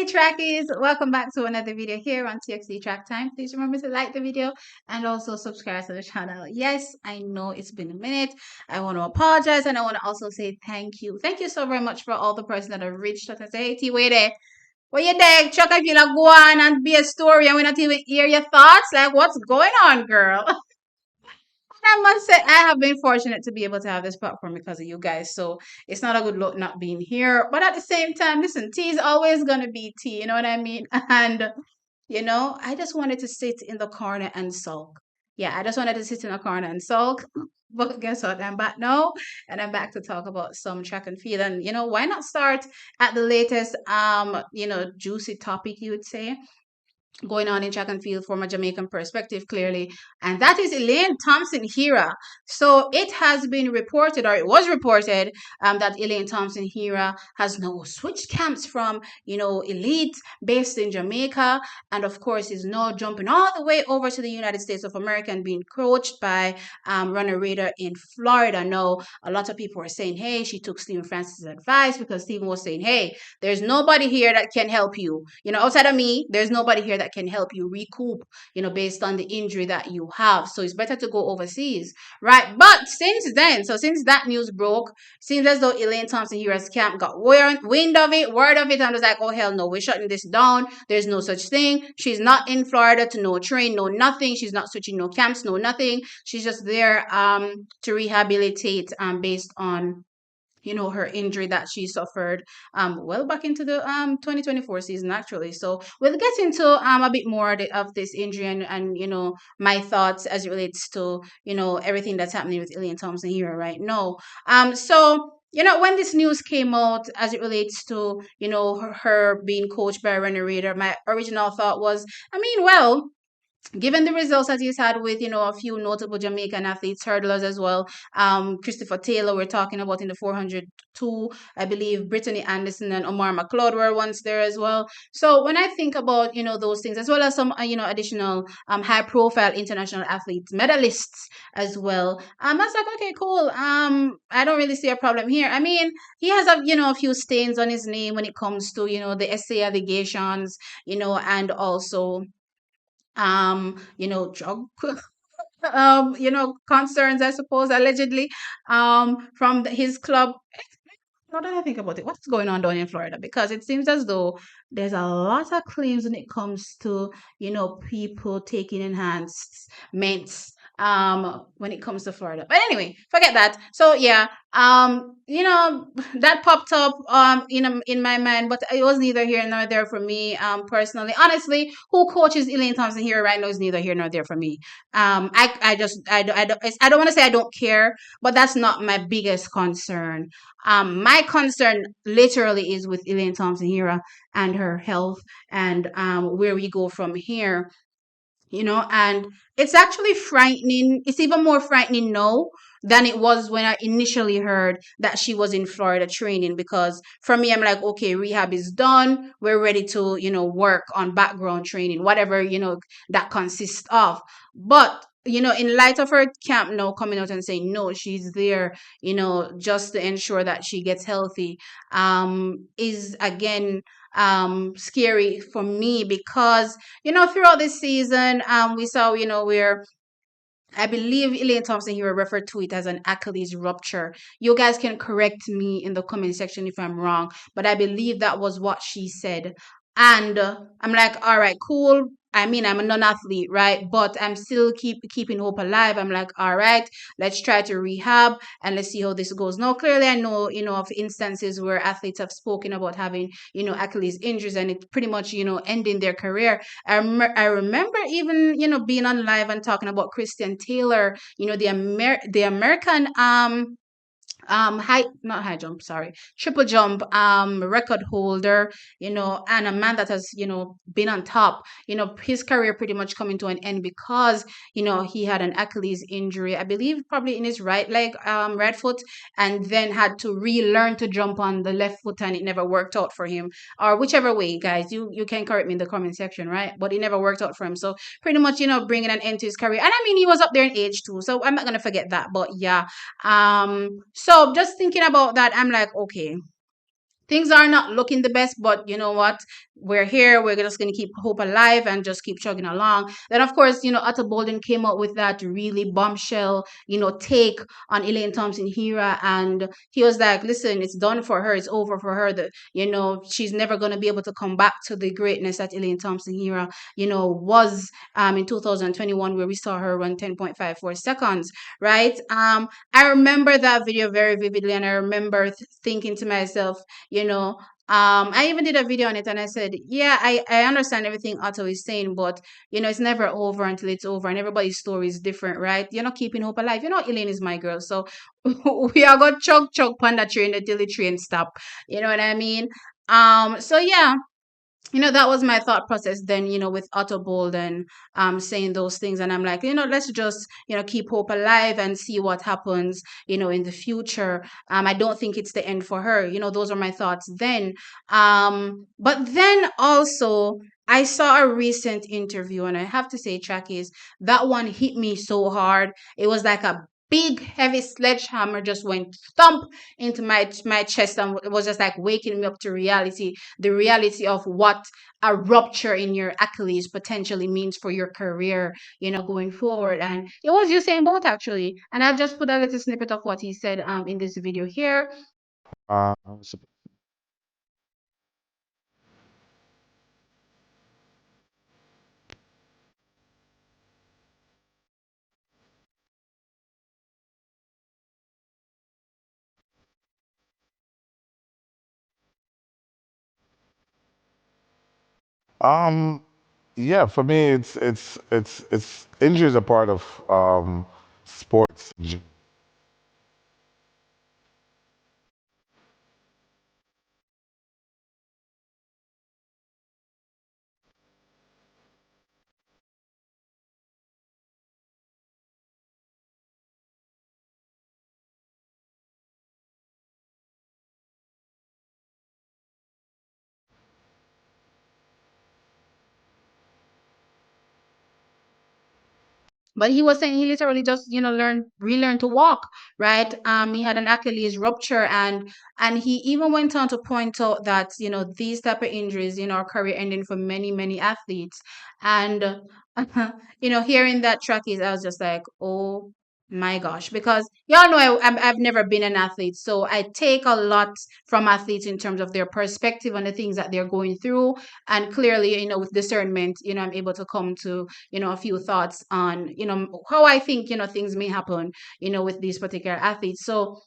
Trackies, welcome back to another video here on TXD Track Time. Please remember to like the video and also subscribe to the channel. Yes, I know it's been a minute. I want to apologize and I want to also say thank you. Thank you so very much for all the person that have reached out and say, hey, T, wait there. What you there? Chuck, if you like go on and be a story and we not even hear your thoughts, like what's going on, girl? I must say, I have been fortunate to be able to have this platform because of you guys. So it's not a good look not being here. But at the same time, listen, tea is always going to be tea. You know what I mean? And, I just wanted to sit in the corner and sulk. Yeah, I just wanted to sit in a corner and sulk. But guess what? I'm back now and I'm back to talk about some track and field. And, why not start at the latest, juicy topic, you would say? Going on in track and field from a Jamaican perspective, clearly, and that is Elaine Thompson Hira. So it has been reported, or it was reported, that Elaine Thompson Hira has now switched camps from, elite based in Jamaica, and of course is now jumping all the way over to the United States of America and being coached by Runner Raider in Florida. Now, a lot of people are saying, hey, she took Stephen Francis' advice because Stephen was saying, hey, there's nobody here that can help you. Outside of me, there's nobody here that can help you recoup, based on the injury that you have. So it's better to go overseas, right? But since then, so since that news broke, seems as though Elaine Thompson Hira's camp got wind of it, word of it, and was like, oh, hell no, we're shutting this down. There's no such thing. She's not in Florida to no train, no nothing. She's not switching no camps, no nothing. She's just there to rehabilitate based on her injury that she suffered well back into the 2024 season, actually. So we'll get into a bit more of this injury and my thoughts as it relates to everything that's happening with Elaine Thompson here right now. So when this news came out as it relates to her being coached by Renner Reader, my original thought was, I mean, well, given the results that he's had with a few notable Jamaican athletes, hurdlers as well, Christopher Taylor we're talking about in the 402, I believe Brittany Anderson and Omar McLeod were once there as well. So when I think about those things, as well as some additional high profile international athletes, medalists as well, I was like, okay, cool. I don't really see a problem here. I mean, he has a few stains on his name when it comes to the SA allegations, and also drug concerns, I suppose, allegedly, from his club. Now that I think about it, what's going on down in Florida? Because it seems as though there's a lot of claims when it comes to, people taking enhanced meds, when it comes to Florida. But anyway, forget that. So yeah, that popped up, in my mind, but it was neither here nor there for me, personally. Honestly, who coaches Elaine Thompson here right now is neither here nor there for me. I don't want to say I don't care, but that's not my biggest concern. My concern literally is with Elaine Thompson Hira and her health and where we go from here, and it's actually frightening. It's even more frightening now than it was when I initially heard that she was in Florida training, because for me, I'm like, okay, rehab is done. We're ready to, work on background training, whatever, that consists of. But in light of her camp now coming out and saying no, she's there, just to ensure that she gets healthy, is again scary for me, because throughout this season, we saw where I believe Elaine Thompson here referred to it as an Achilles rupture. You guys can correct me in the comment section if I'm wrong, but I believe that was what she said. And I'm like, all right, cool. I mean, I'm a non-athlete, right? But I'm still keeping hope alive. I'm like, all right, let's try to rehab and let's see how this goes. Now, clearly, I know, of instances where athletes have spoken about having, Achilles injuries and it pretty much, ending their career. I remember even, being on live and talking about Christian Taylor, the American not high jump, sorry, triple jump record holder, and a man that has been on top, his career pretty much coming to an end because he had an Achilles injury, I believe probably in his right leg, right foot, and then had to relearn to jump on the left foot, and it never worked out for him, or whichever way, guys, you can correct me in the comment section, right? But it never worked out for him, so pretty much bringing an end to his career. And I mean, he was up there in age too, so I'm not gonna forget that. But yeah, so just thinking about that, I'm like, okay, things are not looking the best, but you know what? We're here. We're just going to keep hope alive and just keep chugging along. Then, of course, Otto Bolden came up with that really bombshell, take on Elaine Thompson Hira. And he was like, listen, it's done for her. It's over for her. That, she's never going to be able to come back to the greatness that Elaine Thompson Hira, was in 2021, where we saw her run 10.54 seconds, right? I remember that video very vividly. And I remember thinking to myself, you know I even did a video on it, and I said, yeah, I understand everything Otto is saying, but it's never over until it's over, and everybody's story is different, right? You're not keeping hope alive. Elaine is my girl, so we are gonna chug panda train until the train stop. You know what I mean? So yeah, that was my thought process then, with Otto Bolden saying those things. And I'm like, let's just, keep hope alive and see what happens, in the future. I don't think it's the end for her. Those are my thoughts then. But then also, I saw a recent interview, and I have to say, Trackies, that one hit me so hard. It was like a big heavy sledgehammer just went thump into my chest, and it was just like waking me up to reality, the reality of what a rupture in your Achilles potentially means for your career, going forward. And it was Usain Bolt actually. And I'll just put a little snippet of what he said in this video here. So, um, yeah, for me, it's injury is a part of sports. But he was saying he literally just, relearned to walk, right? He had an Achilles rupture, and he even went on to point out that, these type of injuries, are career ending for many, many athletes. And hearing that track is, I was just like, oh my gosh, because y'all know I've never been an athlete, so I take a lot from athletes in terms of their perspective on the things that they're going through, and clearly, with discernment, I'm able to come to a few thoughts on, how I think, things may happen, with these particular athletes. So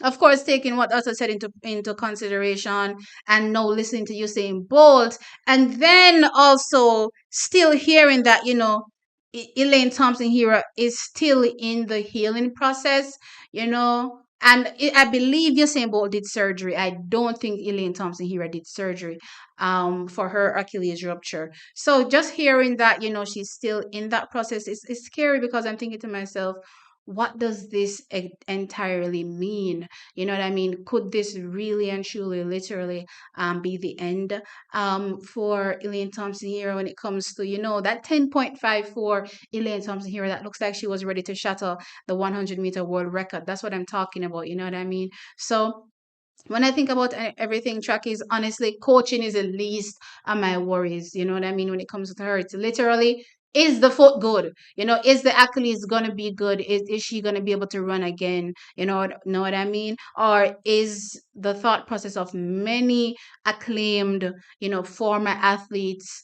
of course, taking what Otto said into consideration, and now listening to you saying Bolt, and then also still hearing that, Elaine Thompson here is still in the healing process, and I believe Usain Bolt did surgery. I don't think Elaine Thompson here did surgery for her Achilles rupture. So just hearing that, she's still in that process is scary, because I'm thinking to myself, what does this entirely mean? You know what I mean? Could this really and truly, literally, be the end for Elaine Thompson here when it comes to, that 10.54 Elaine Thompson here that looks like she was ready to shatter the 100-meter world record? That's what I'm talking about. You know what I mean? So when I think about everything, track is honestly, coaching is the least of my worries. You know what I mean? When it comes to her, it's literally, is the foot good? Is the Achilles gonna be good? Is she gonna be able to run again? Know what I mean? Or is the thought process of many acclaimed, former athletes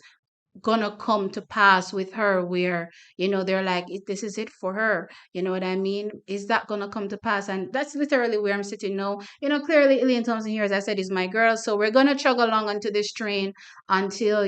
gonna come to pass with her, where they're like, This is it for her." You know what I mean? Is that gonna come to pass? And that's literally where I'm sitting now. Clearly Elaine Thompson here, as I said, is my girl, so we're gonna chug along onto this train until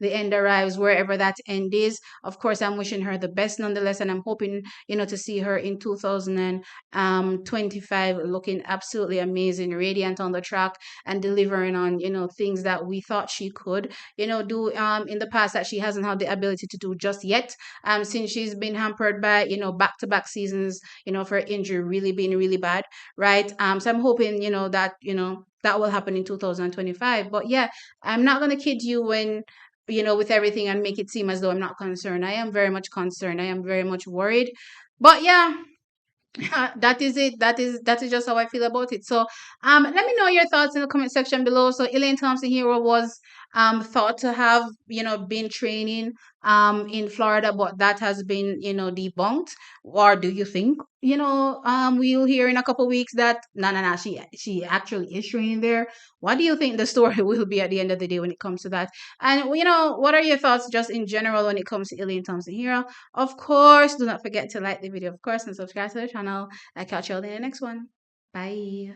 the end arrives, wherever that end is. Of course, I'm wishing her the best nonetheless, and I'm hoping to see her in 2025 looking absolutely amazing, radiant on the track, and delivering on things that we thought she could do in the past, that she hasn't had the ability to do just yet, since she's been hampered by back-to-back seasons of her injury really being really bad, right? So I'm hoping that that will happen in 2025. But yeah, I'm not going to kid you when with everything, and make it seem as though I'm not concerned. I am very much concerned. I am very much worried. But yeah, That is it. That is just how I feel about it. So let me know your thoughts in the comment section below. So Elaine Thompson Hero was thought to have, been training in Florida, but that has been, debunked. Or do you think, we'll hear in a couple weeks that no, no, no, she actually is training there? What do you think the story will be at the end of the day when it comes to that? And what are your thoughts just in general when it comes to Elaine Thompson Hero? Of course, do not forget to like the video, of course, and subscribe to the channel. I'll catch you all in the next one. Bye.